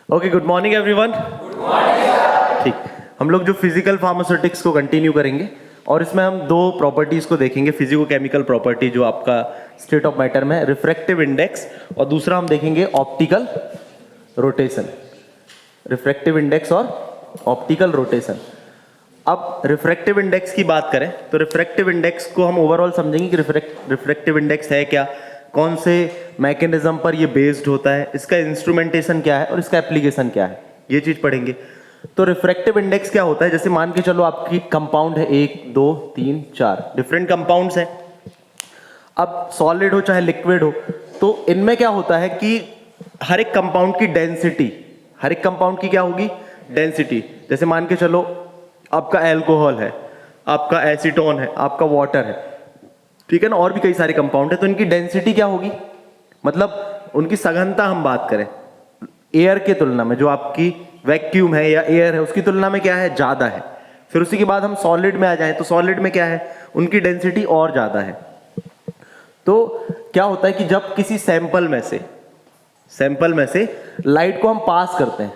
Okay, good morning everyone. ठीक, हम लोग जो फिजिकल फार्मास्यूटिक्स को कंटिन्यू करेंगे और इसमें हम दो प्रॉपर्टीज को देखेंगे। फिजिको केमिकल प्रॉपर्टी जो आपका स्टेट ऑफ मैटर में है, रिफ्रैक्टिव इंडेक्स, और दूसरा हम देखेंगे ऑप्टिकल रोटेशन। रिफ्रैक्टिव इंडेक्स और ऑप्टिकल रोटेशन। अब रिफ्रैक्टिव इंडेक्स की बात करें तो रिफ्रैक्टिव इंडेक्स को हम ओवरऑल समझेंगे कि रिफ्रैक्टिव इंडेक्स है क्या, कौन से मैकेनिज्म पर ये बेस्ड होता है, इसका इंस्ट्रूमेंटेशन क्या है और इसका एप्लीकेशन क्या है, ये चीज पढ़ेंगे। तो रिफ्रैक्टिव इंडेक्स क्या होता है, जैसे मान के चलो आपकी कंपाउंड है 1 2 3 4 डिफरेंट कंपाउंड्स हैं। अब सॉलिड हो चाहे लिक्विड हो, तो इनमें क्या होता है कि हर एक कंपाउंड की डेंसिटी, हर एक कंपाउंड की क्या होगी, डेंसिटी। जैसे मान के चलो आपका अल्कोहल है, आपका एसीटोन है, आपका वाटर है, ठीक है ना, और भी कई सारे कंपाउंड है, तो इनकी डेंसिटी क्या होगी, मतलब उनकी सघनता हम बात करें एयर के तुलना में, जो आपकी वैक्यूम है या एयर है उसकी तुलना में क्या है, ज्यादा है। फिर उसी के बाद हम सॉलिड में आ जाएं तो सॉलिड में क्या है, उनकी डेंसिटी और ज्यादा है। तो क्या होता है कि जब किसी सैंपल में से लाइट को हम पास करते हैं,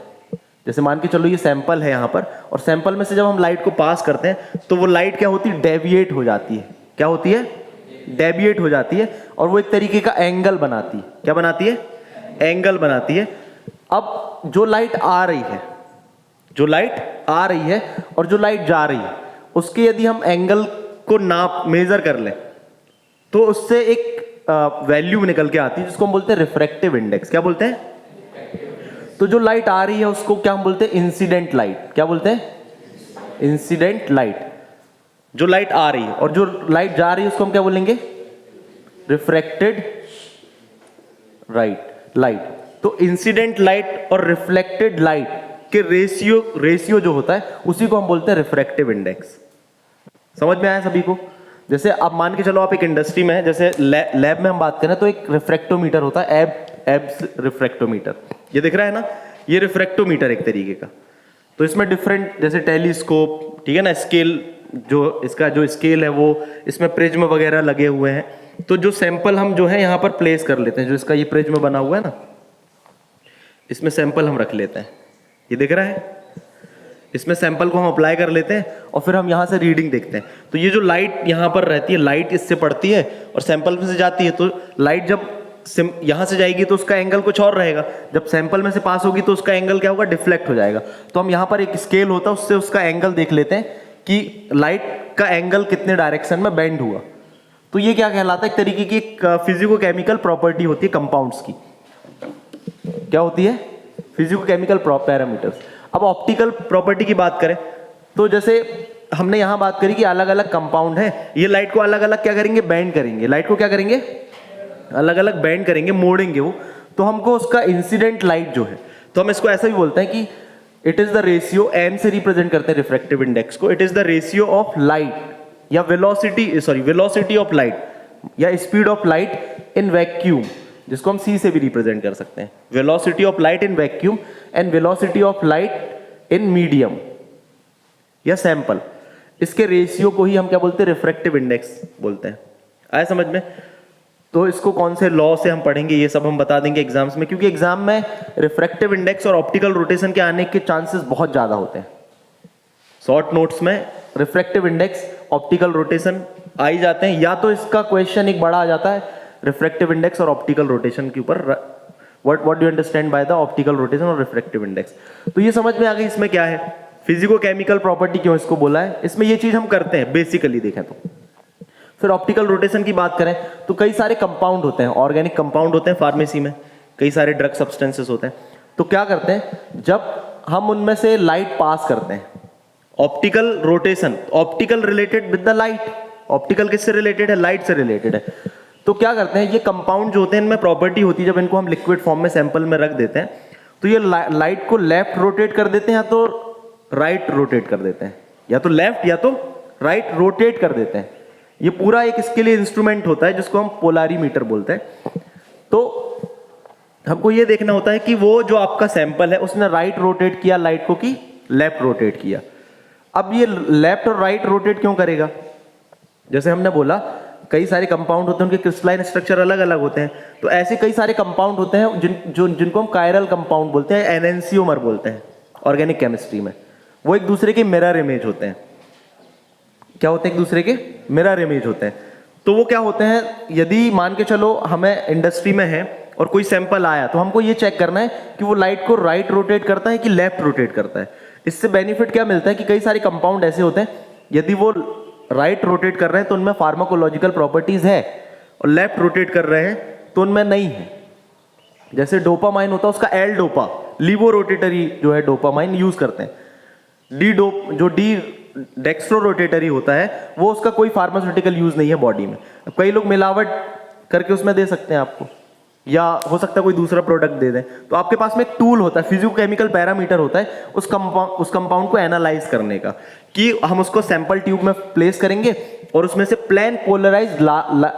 जैसे मान के चलो ये सैंपल है यहाँ पर, और सैंपल में से जब हम लाइट को पास करते हैं तो वो लाइट क्या होती है, डेविएट हो जाती है। क्या होती है, डेविएट हो जाती है, और वो एक तरीके का एंगल बनाती है। क्या बनाती है, एंगल बनाती है। अब जो लाइट आ रही है और जो लाइट जा रही है, उसके यदि हम एंगल को मेजर कर लें तो उससे एक वैल्यू निकल के आती है जिसको हम बोलते हैं रिफ्रैक्टिव इंडेक्स। क्या बोलते हैं, तो जो लाइट आ रही है उसको क्या हम बोलते हैं, इंसिडेंट लाइट। क्या बोलते हैं, इंसिडेंट लाइट। जो लाइट आ रही है और जो लाइट जा रही है उसको हम क्या बोलेंगे, रिफ्रैक्टेड लाइट। तो इंसिडेंट लाइट और रिफ्लेक्टेड लाइट के रेशियो जो होता है उसी को हम बोलते हैं रिफ्रैक्टिव इंडेक्स। समझ में आया सभी को। जैसे अब मान के चलो आप एक इंडस्ट्री में है, जैसे लैब में हम बात करें तो एक रिफ्रैक्टोमीटर होता है, एब्स रिफ्रैक्टोमीटर। ये दिख रहा है ना, ये रिफ्रैक्टोमीटर एक तरीके का। तो इसमें डिफरेंट, जैसे टेलीस्कोप, ठीक है ना, स्केल, जो इसका जो स्केल है वो, इसमें प्रिज्म वगैरह लगे हुए हैं। तो जो सैंपल हम जो है यहाँ पर प्लेस कर लेते हैं, जो इसका ये प्रिज्म बना हुआ है ना, इसमें सैंपल हम रख लेते हैं। ये दिख रहा है, इसमें सैंपल को हम अप्लाई कर लेते हैं और फिर हम यहाँ से रीडिंग देखते हैं। तो ये जो लाइट यहाँ पर रहती है, लाइट इससे पड़ती है और सैंपल में से जाती है। तो लाइट जब यहाँ से जाएगी तो उसका एंगल कुछ और रहेगा, जब सैंपल में से पास होगी तो उसका एंगल क्या होगा, डिफ्लेक्ट हो जाएगा। तो हम यहाँ पर एक स्केल होता है, उससे उसका एंगल देख लेते हैं कि लाइट का एंगल कितने डायरेक्शन में बेंड हुआ। तो ये क्या कहलाता है, एक तरीके की फिजिको केमिकल प्रॉपर्टी होती है कंपाउंड्स की। क्या होती है, फिजिको केमिकल पैरामीटर्स। अब ऑप्टिकल प्रॉपर्टी की बात करें तो जैसे हमने यहां बात करी कि अलग अलग कंपाउंड है, ये लाइट को अलग अलग क्या करेंगे, बेंड करेंगे। लाइट को क्या करेंगे, अलग अलग बेंड करेंगे, मोड़ेंगे वो। तो हमको उसका इंसिडेंट लाइट जो है, तो हम इसको ऐसा भी बोलते हैं कि it is the ratio, N से रिप्रेजेंट करते हैं रिफ्रैक्टिव इंडेक्स को। It is the ratio of light या वेलोसिटी ऑफ लाइट या speed of light in vacuum, जिसको हम सी से भी रिप्रेजेंट कर सकते हैं। Velocity of light in vacuum and velocity of light in medium या सैंपल, इसके रेशियो को ही हम क्या बोलते हैं, रिफ्रैक्टिव इंडेक्स बोलते हैं। आया समझ में। तो इसको कौन से लॉ से हम पढ़ेंगे ये सब हम बता देंगे एग्जाम्स में, क्योंकि एग्जाम में रिफ्रैक्टिव इंडेक्स और ऑप्टिकल रोटेशन के आने के चांसेस बहुत ज्यादा होते हैं। शॉर्ट नोट्स में रिफ्रैक्टिव इंडेक्स, ऑप्टिकल रोटेशन आ ही जाते हैं, या तो इसका क्वेश्चन एक बड़ा आ जाता है रिफ्रैक्टिव इंडेक्स और ऑप्टिकल रोटेशन के ऊपर, what do understand by the optical rotation और रिफ्रैक्टिव इंडेक्स। तो ये समझ में आ गई इसमें क्या है, फिजिको केमिकल प्रॉपर्टी क्यों इसको बोला है, इसमें ये चीज हम करते हैं बेसिकली देखें तो। फिर ऑप्टिकल रोटेशन की बात करें तो कई सारे कंपाउंड होते हैं, ऑर्गेनिक कंपाउंड होते हैं फार्मेसी में, कई सारे ड्रग सब्सटेंसेस होते हैं। तो क्या करते हैं, जब हम उनमें से लाइट पास करते हैं, optical rotation, optical related with the light, optical किससे रिलेटेड है, लाइट से रिलेटेड है। तो क्या करते हैं, ये कंपाउंड जो होते हैं इनमें प्रॉपर्टी होती है, जब इनको हम लिक्विड फॉर्म में सैंपल में रख देते हैं तो ये लाइट को लेफ्ट रोटेट कर देते हैं या तो राइट रोटेट कर देते हैं, या तो लेफ्ट या तो राइट रोटेट कर देते हैं। ये पूरा एक इसके लिए इंस्ट्रूमेंट होता है जिसको हम पोलारीमीटर बोलते हैं। तो हमको ये देखना होता है कि वो जो आपका सैंपल है उसने राइट रोटेट किया लाइट को कि लेफ्ट रोटेट किया। अब ये लेफ्ट और राइट रोटेट क्यों करेगा, जैसे हमने बोला कई सारे कंपाउंड होते हैं, उनके क्रिस्टलाइन स्ट्रक्चर अलग अलग होते हैं, तो ऐसे कई सारे कंपाउंड होते हैं जिनको हम कायरल कंपाउंड बोलते हैं, एनेंसियोमर बोलते हैं ऑर्गेनिक केमिस्ट्री में। वो एक दूसरे के मिरर इमेज होते हैं। क्या होते हैं? एक दूसरे के मिरर इमेज होते हैं। तो वो क्या होते हैं, यदि मान के चलो हमें इंडस्ट्री में है और कोई सैंपल आया, तो हमको ये चेक करना है कि वो लाइट को राइट रोटेट करता है कि लेफ्ट रोटेट करता है। इससे बेनिफिट क्या मिलता है कि कई सारे कंपाउंड ऐसे होते हैं, यदि वो राइट रोटेट कर रहे हैं तो उनमें फार्माकोलॉजिकल प्रॉपर्टीज है, और लेफ्ट रोटेट कर रहे हैं तो उनमें नहीं है। जैसे डोपामाइन होता है, उसका एल डोपा, लीवो रोटेटरी जो है डोपामाइन यूज करते हैं। जो डी डेक्स्ट्रो रोटेटरी होता है, वो उसका कोई फार्मास्यूटिकल यूज नहीं है बॉडी में। अब कई लोग मिलावट करके उसमें दे सकते हैं आपको, या हो सकता है कोई दूसरा प्रोडक्ट दे दें। तो आपके पास में एक टूल होता है, फिजिको केमिकल पैरामीटर होता है उस कंपाउंड को एनालाइज करने का, कि हम उसको सैंपल ट्यूब में प्लेस करेंगे और उसमें से प्लेन पोलराइज्ड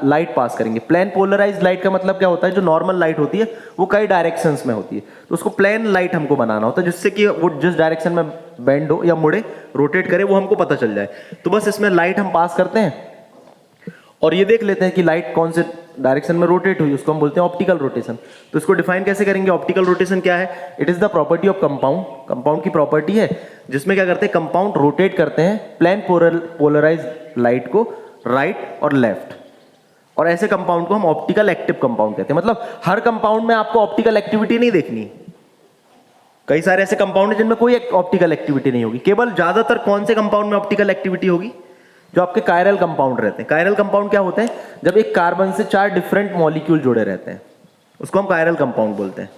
लाइट पास करेंगे। प्लेन पोलराइज्ड लाइट का मतलब क्या होता है, जो नॉर्मल लाइट होती है वो कई डायरेक्शंस में होती है, तो उसको प्लेन लाइट हमको बनाना होता है, जिससे कि वो जिस डायरेक्शन में बेंड हो या मुड़े, रोटेट करे, वो हमको पता चल जाए। तो बस इसमें लाइट हम पास करते हैं और ये देख लेते हैं कि लाइट कौन से डायरेक्शन में रोटेट हुई, उसको हम बोलते हैं ऑप्टिकल रोटेशन। तो इसको डिफाइन कैसे करेंगे? ऑप्टिकल रोटेशन क्या है? It is the property of compound. Compound की प्रॉपर्टी है जिसमें क्या करते हैं, कंपाउंड रोटेट करते हैं प्लेन पोलराइज्ड लाइट को राइट और लेफ्ट, और ऐसे कंपाउंड को हम ऑप्टिकल एक्टिव कंपाउंड कहते हैं। मतलब हर कंपाउंड में आपको ऑप्टिकल एक्टिविटी नहीं देखनी। कई सारे ऐसे कंपाउंड है जिनमें कोई ऑप्टिकल एक्टिविटी नहीं होगी। केवल ज्यादातर कौन से कंपाउंड में ऑप्टिकल एक्टिविटी होगी? जो आपके कायरल कंपाउंड रहते हैं। कायरल कंपाउंड क्या होते हैं? जब एक कार्बन से 4 डिफरेंट मॉलिक्यूल जुड़े रहते हैं, उसको हम कायरल कंपाउंड बोलते हैं,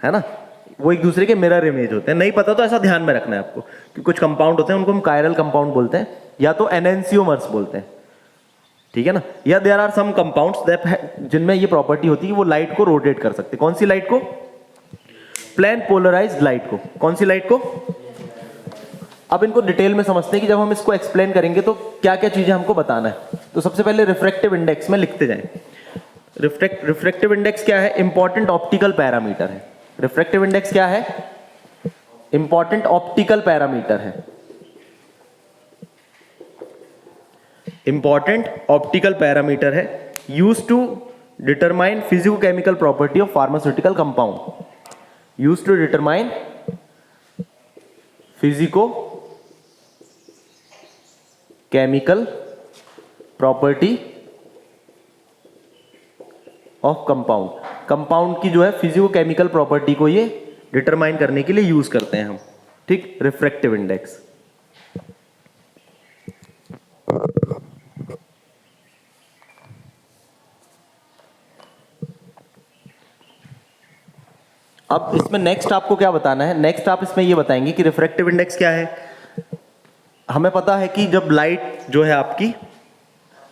है ना। वो एक दूसरे के मिरर इमेज होते हैं। नहीं पता तो ऐसा ध्यान में रखना है आपको कि कुछ कंपाउंड होते हैं उनको हम कायरल कंपाउंड बोलते हैं, या तो एनेंसियोमर्स बोलते हैं, ठीक है ना। या देयर आर सम कंपाउंड्स जिनमें ये प्रॉपर्टी होती है वो लाइट को रोटेट कर सकते हैं। कौन सी लाइट को? प्लेन पोलराइज्ड लाइट को। कौन सी लाइट को? अब इनको डिटेल में समझते हैं कि जब हम इसको एक्सप्लेन करेंगे तो क्या क्या चीजें हमको बताना है। तो सबसे पहले रिफ्रैक्टिव इंडेक्स में लिखते जाएं। रिफ्रैक्टिव इंडेक्स क्या है? इंपॉर्टेंट ऑप्टिकल पैरामीटर है। रिफ्रैक्टिव इंडेक्स क्या है? इंपॉर्टेंट ऑप्टिकल पैरामीटर है। इंपॉर्टेंट ऑप्टिकल पैरामीटर है, use to determine physico chemical property of pharmaceutical compound. Use to determine physico chemical property of compound. Compound की जो है फिजिको केमिकल प्रॉपर्टी को ये डिटरमाइन करने के लिए यूज करते हैं हम, ठीक। Refractive index. अब इसमें नेक्स्ट आपको क्या बताना है? नेक्स्ट आप इसमें ये बताएंगे कि रिफ्रैक्टिव इंडेक्स क्या है। हमें पता है कि जब लाइट जो है आपकी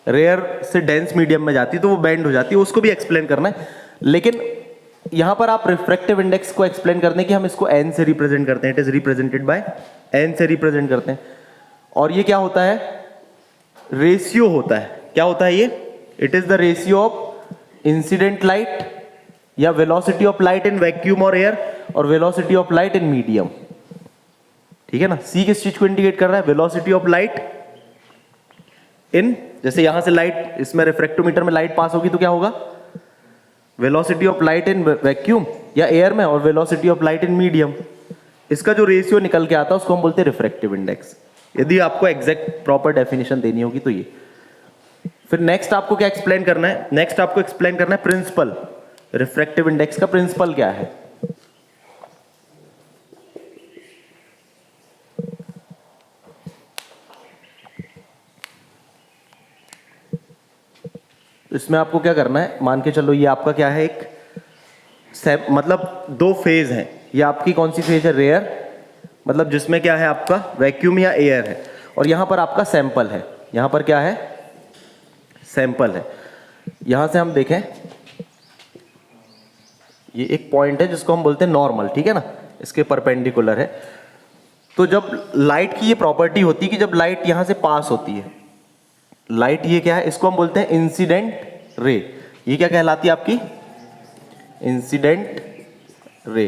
रेयर से डेंस मीडियम में जाती है तो वो बेंड हो जाती है, उसको भी एक्सप्लेन करना है। लेकिन यहां पर आप रिफ्रैक्टिव इंडेक्स को एक्सप्लेन करते हैं कि हम इसको एन से रिप्रेजेंट करते हैं। It is represented by N से रिप्रेजेंट करते हैं। और ये क्या होता है? रेशियो होता है। क्या होता है ये? It is the ratio of incident light या velocity of light in vacuum और एयर, और velocity of light in medium, ठीक है ना। सी किस चीज को इंडिकेट कर रहा है? वेलोसिटी ऑफ लाइट इन, जैसे यहां से लाइट, इसमें रिफ्रैक्टोमीटर में लाइट पास होगी तो क्या होगा? Velocity of light in vacuum या एयर में, और velocity of light in medium. इसका जो रेशियो निकल के आता है उसको हम बोलते हैं रिफ्रैक्टिव इंडेक्स। यदि आपको एग्जैक्ट प्रॉपर डेफिनेशन देनी होगी तो ये। फिर नेक्स्ट आपको क्या एक्सप्लेन करना है? नेक्स्ट आपको एक्सप्लेन करना है प्रिंसिपल। रिफ्रैक्टिव इंडेक्स का प्रिंसिपल क्या है? इसमें आपको क्या करना है? मान के चलो ये आपका क्या है, एक मतलब 2 फेज हैं। ये आपकी कौन सी फेज है? रेयर, मतलब जिसमें क्या है आपका वैक्यूम या एयर है, और यहां पर आपका सैंपल है। यहां पर क्या है? सैंपल है। यहां से हम देखें, ये एक पॉइंट है जिसको हम बोलते हैं नॉर्मल, ठीक है ना, इसके परपेंडिकुलर है। तो जब लाइट की ये प्रॉपर्टी होती है कि जब लाइट यहां से पास होती है, लाइट ये क्या है? इसको हम बोलते हैं इंसिडेंट रे। ये क्या कहलाती है आपकी? इंसिडेंट रे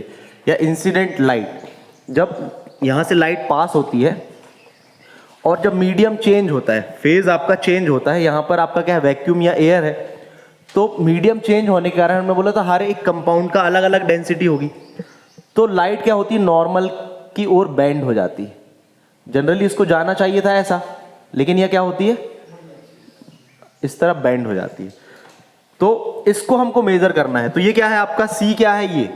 या इंसिडेंट लाइट। जब यहां से लाइट पास होती है और जब मीडियम चेंज होता है, फेज आपका चेंज होता है, यहाँ पर आपका क्या है, वैक्यूम या एयर है, तो मीडियम चेंज होने के कारण हमने बोला था हर एक कंपाउंड का अलग अलग डेंसिटी होगी, तो लाइट क्या होती है, नॉर्मल की ओर बेंड हो जाती है। जनरली इसको जाना चाहिए था ऐसा, लेकिन यह क्या होती है, इस तरह बेंड हो जाती है। तो इसको हमको मेजर करना है। तो ये क्या है आपका, सी क्या है ये,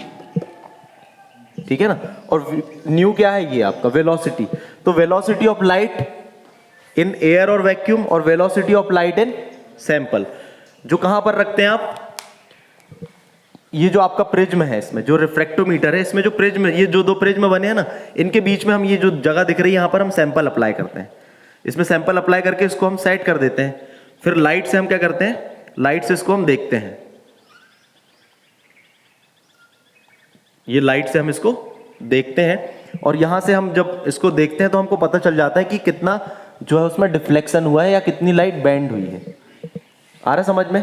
ठीक है ना, और न्यू क्या है ये आपका वेलोसिटी। तो velocity of light in air और वैक्यूम और velocity of light in sample, जो कहां पर रखते हैं आप, ये जो आपका प्रिज्म है, इसमें जो रिफ्रैक्टोमीटर है, इसमें जो प्रिज्म, ये जो दो प्रिज्म बने हैं ना, इनके बीच में हम ये जो जगह दिख रही है, यहां पर हम सैंपल अप्लाई करते हैं। इसमें सैंपल अप्लाई करके इसको हम सेट कर देते हैं। फिर लाइट से हम क्या करते हैं, लाइट से इसको हम देखते हैं, ये लाइट से हम इसको देखते हैं, और यहां से हम जब इसको देखते हैं तो हमको पता चल जाता है कि कितना जो है उसमें डिफ्लेक्शन हुआ है या कितनी लाइट बेंड हुई है। आ रहा समझ में।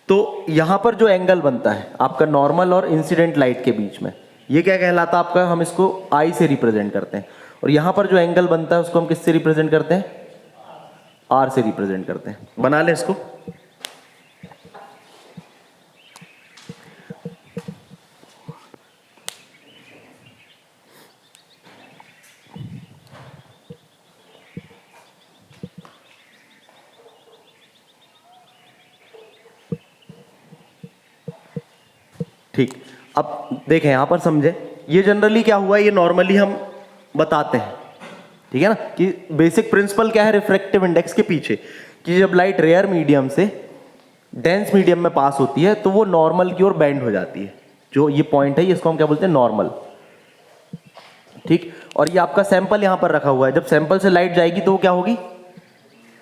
तो यहां पर जो एंगल बनता है आपका नॉर्मल और इंसिडेंट लाइट के बीच में, ये क्या कहलाता है आपका, हम इसको आई से रिप्रेजेंट करते हैं। और यहां पर जो एंगल बनता है उसको हम किससे रिप्रेजेंट करते हैं, आर से रिप्रेजेंट करते हैं। बना लें इसको। ठीक, अब देखें यहां पर समझे, ये जनरली क्या हुआ, ये नॉर्मली हम बताते हैं, ठीक है ना, कि बेसिक प्रिंसिपल क्या है रिफ्रैक्टिव इंडेक्स के पीछे, कि जब लाइट रेयर मीडियम से डेंस मीडियम में पास होती है तो वो नॉर्मल की ओर बेंड हो जाती है। जो ये पॉइंट है, इसको हम क्या बोलते हैं, नॉर्मल। ठीक, और ये आपका सैंपल यहां पर रखा हुआ है, जब सैंपल से लाइट जाएगी तो वो क्या होगी,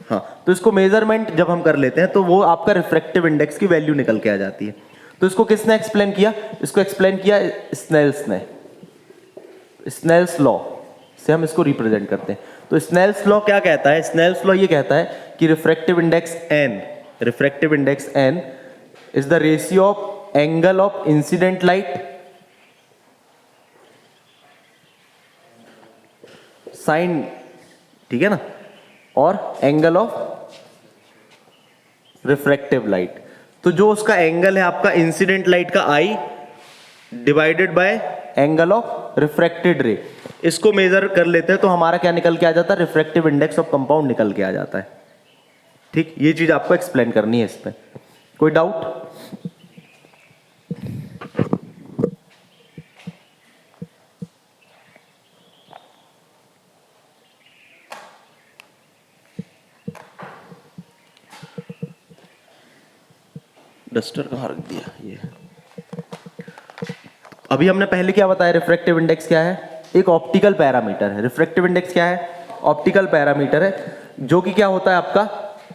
हाँ, तो इसको मेजरमेंट जब हम कर लेते हैं तो वो आपका रिफ्रैक्टिव इंडेक्स की वैल्यू निकल के आ जाती है। तो इसको किसने एक्सप्लेन किया, इसको एक्सप्लेन किया स्नेल्स ने। स्नेल्स लॉ से हम इसको रिप्रेजेंट करते हैं। तो स्नेल्स लॉ क्या कहता है, स्नेल्स लॉ ये कहता है कि refractive index n is the ratio of angle of incident light sine, ठीक है ना, और एंगल ऑफ रिफ्रैक्टिव लाइट। तो जो उसका एंगल है आपका इंसिडेंट लाइट का I divided by angle of refracted रे, इसको मेजर कर लेते हैं तो हमारा क्या निकल के आ जाता है, रिफ्रैक्टिव इंडेक्स ऑफ कंपाउंड निकल के आ जाता है। ठीक, ये चीज आपको एक्सप्लेन करनी है इस पे। कोई डाउट? डस्टर कहाँ रख दिया ये। अभी हमने पहले क्या बताया, रिफ्रैक्टिव इंडेक्स क्या है, एक ऑप्टिकल पैरामीटर है। रिफ्रैक्टिव इंडेक्स क्या है, ऑप्टिकल पैरामीटर है, जो कि क्या होता है आपका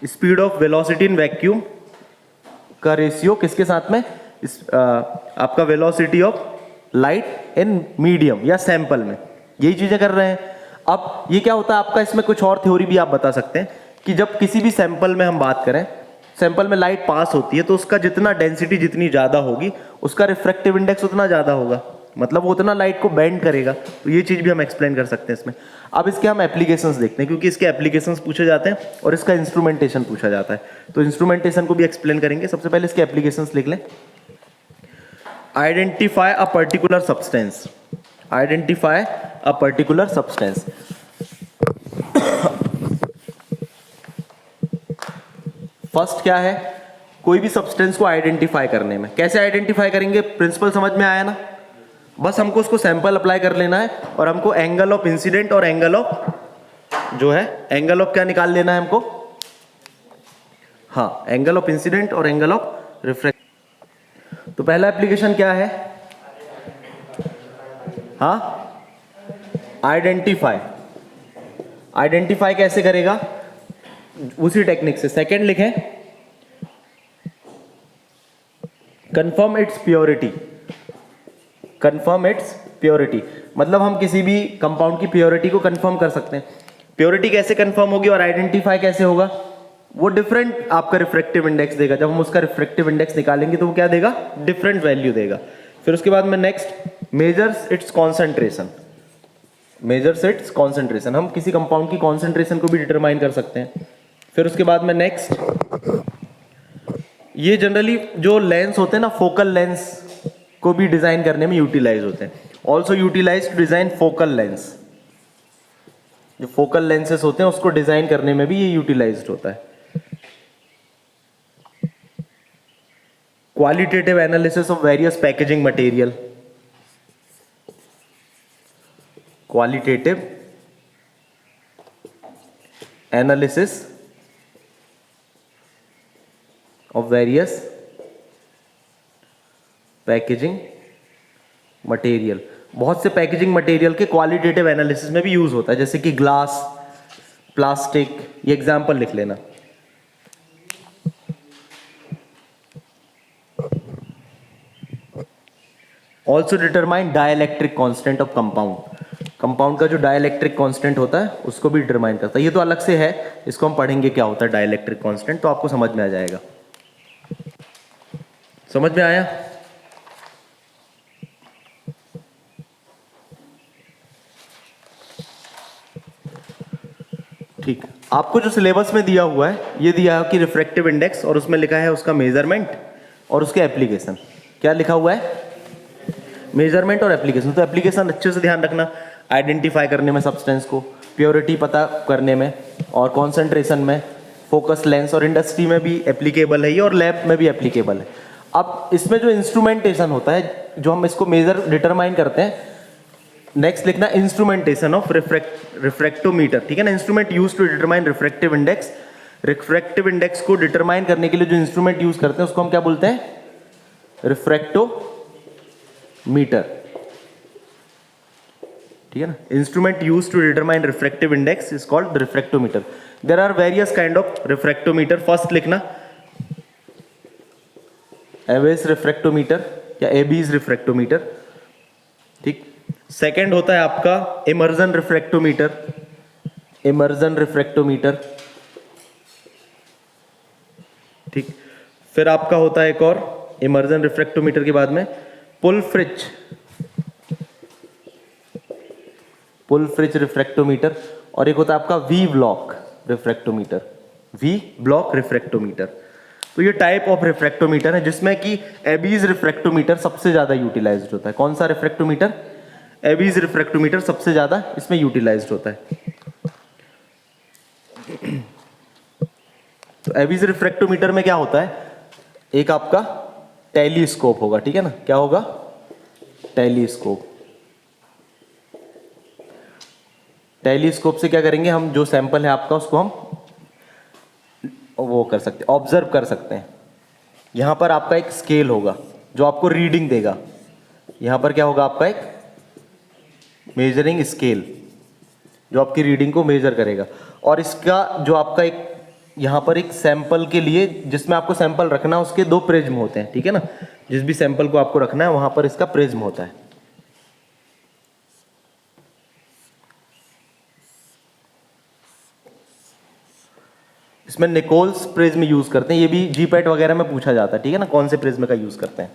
speed of velocity in vacuum का रेशियो किसके साथ में, आपका velocity of light in medium या सैंपल में, यही चीजें कर रहे हैं। अब ये क्या होता है आपका, इसमें कुछ और थ्योरी भी आप बता सकते हैं कि जब किसी भी सैंपल में हम बात करें, सैंपल में लाइट पास होती है तो उसका जितना डेंसिटी जितनी ज्यादा होगी उसका रिफ्रैक्टिव इंडेक्स उतना ज्यादा होगा, मतलब वो उतना लाइट को बेंड करेगा। तो ये चीज भी हम एक्सप्लेन कर सकते हैं इसमें। अब इसके हम एप्लीकेशंस देखते हैं, क्योंकि इसके एप्लीकेशंस पूछे जाते हैं और इसका इंस्ट्रूमेंटेशन पूछा जाता है, तो इंस्ट्रूमेंटेशन को भी एक्सप्लेन करेंगे। सबसे पहले इसके एप्लीकेशंस लिख लें। Identify a particular substance, identify a particular substance. First क्या है, कोई भी सब्सटेंस को आइडेंटिफाई करने में, कैसे आइडेंटिफाई करेंगे, प्रिंसिपल समझ में आया ना। बस हमको उसको सैंपल अप्लाई कर लेना है और हमको एंगल ऑफ इंसिडेंट और एंगल ऑफ जो है, एंगल ऑफ क्या निकाल लेना है हमको, हाँ, एंगल ऑफ इंसिडेंट और एंगल ऑफ रिफ्रैक्शन। तो पहला एप्लीकेशन क्या है, हाँ, आइडेंटिफाई। आइडेंटिफाई कैसे करेगा, उसी टेक्निक से। सेकंड लिखें, confirm it's purity. Confirm it's purity मतलब हम किसी भी कंपाउंड की प्योरिटी को कंफर्म कर सकते हैं। प्योरिटी कैसे कंफर्म होगी और आइडेंटिफाई कैसे होगा, वो डिफरेंट आपका रिफ्रैक्टिव इंडेक्स देगा। जब हम उसका रिफ्रैक्टिव इंडेक्स निकालेंगे तो वो क्या देगा, डिफरेंट वैल्यू देगा। फिर उसके बाद में next, measures it's concentration. Measures it's concentration, हम किसी कंपाउंड की कॉन्सेंट्रेशन को भी डिटरमाइन कर सकते हैं। फिर उसके बाद में नेक्स्ट, ये जनरली जो लेंस होते हैं ना, फोकल लेंस को भी डिजाइन करने में यूटिलाइज होते हैं। Also utilize to design focal lens, जो फोकल लेंसेस होते हैं उसको डिजाइन करने में भी ये यूटिलाइज्ड होता है। Qualitative analysis of various packaging material, qualitative analysis of various packaging material, बहुत से पैकेजिंग मटेरियल के क्वालिटेटिव एनालिसिस में भी यूज होता है, जैसे कि ग्लास, प्लास्टिक, ये एग्जांपल लिख लेना। Also determine dielectric constant of compound, compound का जो डाइलेक्ट्रिक कांस्टेंट होता है उसको भी डिटरमाइन करता है। ये तो अलग से है, इसको हम पढ़ेंगे क्या होता है डाइलेक्ट्रिक कांस्टेंट, तो आपको समझ में आ जाएगा। समझ में आया? ठीक, आपको जो सिलेबस में दिया हुआ है, ये दिया है कि रिफ्रैक्टिव इंडेक्स, और उसमें लिखा है उसका मेजरमेंट और उसके एप्लीकेशन। क्या लिखा हुआ है? मेजरमेंट और एप्लीकेशन। तो एप्लीकेशन अच्छे से ध्यान रखना, आइडेंटिफाई करने में सब्सटेंस को, प्योरिटी पता करने में, और कॉन्सेंट्रेशन में, फोकस लेंस, और इंडस्ट्री में भी एप्लीकेबल है ये, और लैब में भी एप्लीकेबल है। अब इसमें जो इंस्ट्रूमेंटेशन होता है, जो हम इसको मेजर डिटरमाइन करते हैं, नेक्स्ट लिखना इंस्ट्रूमेंटेशन ऑफ रिफ्रैक्टोमीटर, ठीक है ना। Instrument use to determine refractive index, refractive index को डिटरमाइन करने के लिए जो इंस्ट्रूमेंट यूज करते हैं उसको हम क्या बोलते हैं? रिफ्रैक्टोमीटर, ठीक है ना। Instrument use to determine refractive index is called refractometer. There are various kind of refractometer. First लिखना एवेस रिफ्रैक्टोमीटर या एबीज रिफ्रैक्टोमीटर, ठीक। सेकंड होता है आपका इमर्जन रिफ्रैक्टोमीटर, इमर्जन रिफ्रैक्टोमीटर, ठीक। फिर आपका होता है एक और इमर्जन रिफ्रैक्टोमीटर के बाद में पुलफ्रिच, पुलफ्रिच रिफ्रैक्टोमीटर, और एक होता है आपका V block refractometer, V block refractometer. तो ये टाइप ऑफ रिफ्रैक्टोमीटर है जिसमें कि एबीज रिफ्रैक्टोमीटर सबसे ज्यादा यूटिलाइज्ड होता है। कौन सा रिफ्रैक्टोमीटर? एबीज रिफ्रैक्टोमीटर सबसे ज्यादा इसमें यूटिलाइज्ड होता है। तो एबीज रिफ्रैक्टोमीटर में क्या होता है? एक आपका टेलीस्कोप होगा, ठीक है ना। क्या होगा? टेलीस्कोप। टेलीस्कोप से क्या करेंगे हम? जो सैंपल है आपका उसको हम वो कर सकते हैं, ऑब्जर्व कर सकते हैं। यहां पर आपका एक स्केल होगा जो आपको रीडिंग देगा। यहां पर क्या होगा? आपका एक मेजरिंग स्केल जो आपकी रीडिंग को मेजर करेगा, और इसका जो आपका एक यहां पर एक सैंपल के लिए जिसमें आपको सैंपल रखना है उसके दो प्रिज्म होते हैं, ठीक है ना। जिस भी सैंपल को आपको रखना है वहां पर इसका प्रिज्म होता है। इसमें निकोल्स प्रिज्म यूज करते हैं, ये भी जीपैट वगैरह में पूछा जाता है, ठीक है ना, कौन से प्रिज्म का यूज करते हैं।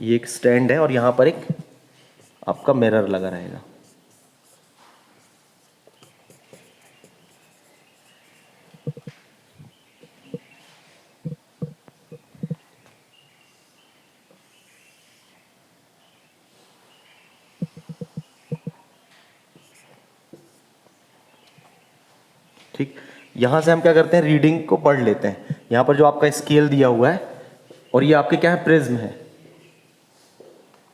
ये एक स्टैंड है और यहां पर एक आपका मिरर लगा रहेगा। ठीक, यहां से हम क्या करते हैं? रीडिंग को पढ़ लेते हैं। यहां पर जो आपका स्केल दिया हुआ है, और ये आपके क्या है? प्रिज्म है,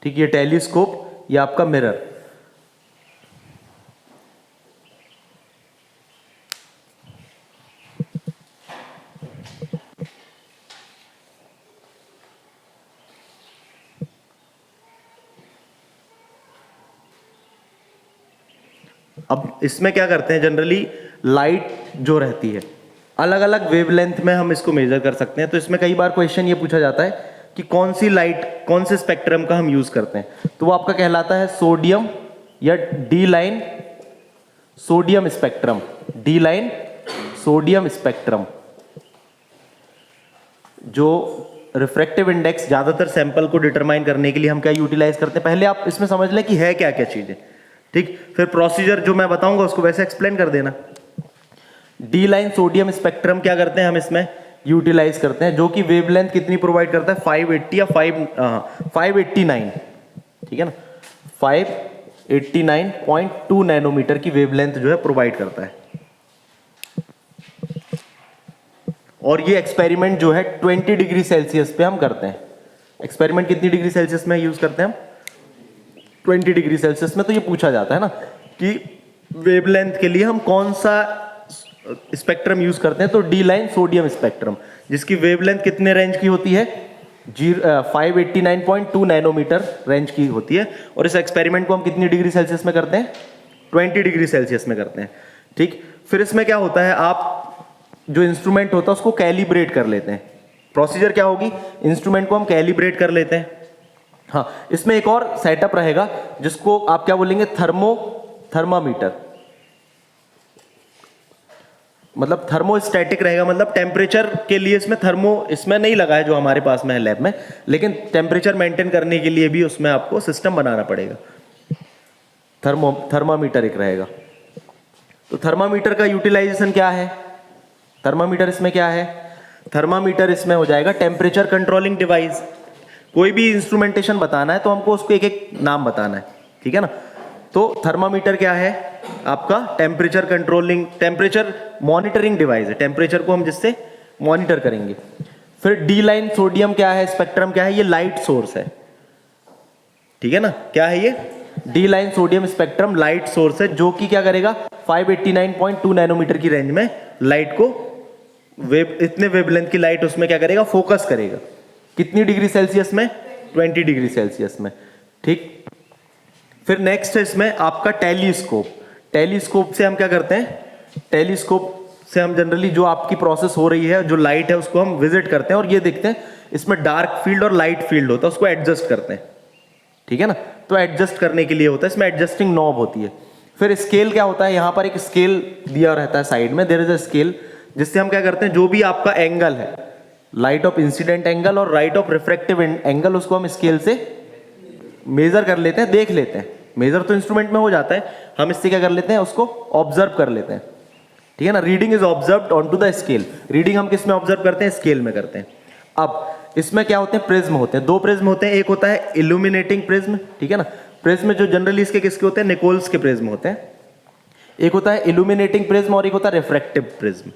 ठीक। ये टेलीस्कोप, ये आपका मिरर। अब इसमें क्या करते हैं? जनरली लाइट जो रहती है अलग अलग वेवलेंथ में हम इसको मेजर कर सकते हैं। तो इसमें कई बार क्वेश्चन ये पूछा जाता है कि कौन सी लाइट, कौन से स्पेक्ट्रम का हम यूज करते हैं। तो वो आपका कहलाता है सोडियम या D line sodium spectrum, D line sodium spectrum. जो रिफ्रैक्टिव इंडेक्स ज्यादातर सैंपल को डिटरमाइन करने के लिए हम क्या यूटिलाइज करते हैं, पहले आप इसमें समझ लें कि है क्या क्या चीजें, ठीक। फिर प्रोसीजर जो मैं बताऊंगा उसको वैसे एक्सप्लेन कर देना। डी लाइन सोडियम स्पेक्ट्रम क्या करते हैं हम इसमें यूटिलाइज करते हैं, जो कि वेवलेंथ कितनी प्रोवाइड करता है 580 या 589, ठीक है ना, 589.2 नैनोमीटर की वेवलेंथ जो है प्रोवाइड करता है। और ये एक्सपेरिमेंट जो है 20 डिग्री सेल्सियस पे हम करते हैं। एक्सपेरिमेंट कितनी डिग्री सेल्सियस में यूज करते हैं हम, 20 डिग्री सेल्सियस में। तो ये पूछा जाता है ना कि वेवलेंथ के लिए हम कौन सा स्पेक्ट्रम यूज करते हैं, तो डी लाइन सोडियम स्पेक्ट्रम, जिसकी वेवलेंथ कितने रेंज की होती है, 589.2 नैनोमीटर रेंज की होती है। और इस एक्सपेरिमेंट को हम कितनी डिग्री सेल्सियस में करते हैं, 20 डिग्री सेल्सियस में करते हैं, ठीक। फिर इसमें क्या होता है, आप जो इंस्ट्रूमेंट होता है उसको कैलिब्रेट कर लेते हैं। प्रोसीजर क्या होगी, इंस्ट्रूमेंट को हम कैलिब्रेट कर लेते हैं। हाँ, इसमें एक और सेटअप रहेगा जिसको आप क्या बोलेंगे, थर्मामीटर, मतलब थर्मोस्टैटिक रहेगा, मतलब टेम्परेचर के लिए इसमें इसमें नहीं लगा है जो हमारे पास में है लैब में, लेकिन टेम्परेचर मेंटेन करने के लिए भी उसमें आपको सिस्टम बनाना पड़ेगा। थर्मामीटर एक रहेगा। तो थर्मामीटर का यूटिलाइजेशन क्या है, थर्मामीटर इसमें क्या है, थर्मामीटर इसमें हो जाएगा टेम्परेचर कंट्रोलिंग डिवाइस। कोई भी इंस्ट्रूमेंटेशन बताना है तो हमको उसको एक एक नाम बताना है, ठीक है ना। तो थर्मामीटर क्या है आपका, टेम्परेचर मॉनिटरिंग डिवाइस है, टेम्परेचर को हम जिससे मॉनिटर करेंगे। फिर डी लाइन सोडियम क्या है, स्पेक्ट्रम क्या है, ये लाइट सोर्स है, ठीक है ना। क्या है ये, D line sodium spectrum light source है, जो कि क्या करेगा 589.2 नैनोमीटर की रेंज में लाइट को इतने वेवलेंथ की लाइट उसमें क्या करेगा, फोकस करेगा। कितनी डिग्री सेल्सियस में, 20 डिग्री सेल्सियस में, ठीक। फिर नेक्स्ट है इसमें आपका टेलीस्कोप। टेलीस्कोप से हम क्या करते हैं, टेलीस्कोप से हम जनरली जो आपकी प्रोसेस हो रही है, जो लाइट है उसको हम विजिट करते हैं और ये देखते हैं इसमें डार्क फील्ड और लाइट फील्ड होता है, उसको एडजस्ट करते हैं, ठीक है ना। तो एडजस्ट करने के लिए होता है, इसमें एडजस्टिंग नॉब होती है। फिर स्केल क्या होता है, यहाँ पर एक स्केल दिया रहता है साइड में, देयर इज अ स्केल, जिससे हम क्या करते हैं, जो भी आपका एंगल है, लाइट ऑफ इंसिडेंट एंगल और राइट ऑफ रिफ्रैक्टिव एंगल, उसको हम स्केल से मेजर कर लेते हैं, देख लेते हैं। मेजर तो इंस्ट्रूमेंट में हो जाता है, हम इससे क्या कर लेते हैं, उसको ऑब्जर्व कर लेते हैं, ठीक है ना। Reading is observed on to the scale. Reading हम किस में ऑब्जर्व करते हैं, स्केल में करते हैं। अब इसमें क्या होते हैं, प्रिज्म होते हैं, दो प्रिज्म होते हैं, एक होता है इल्यूमिनेटिंग प्रिज्म, ठीक है ना। प्रिज्म जो जनरली इसके किसके होते हैं, निकोल्स के प्रिज्म होते हैं। एक होता है इल्यूमिनेटिंग प्रिज्म और एक होता है रिफ्रैक्टिव प्रिज्म।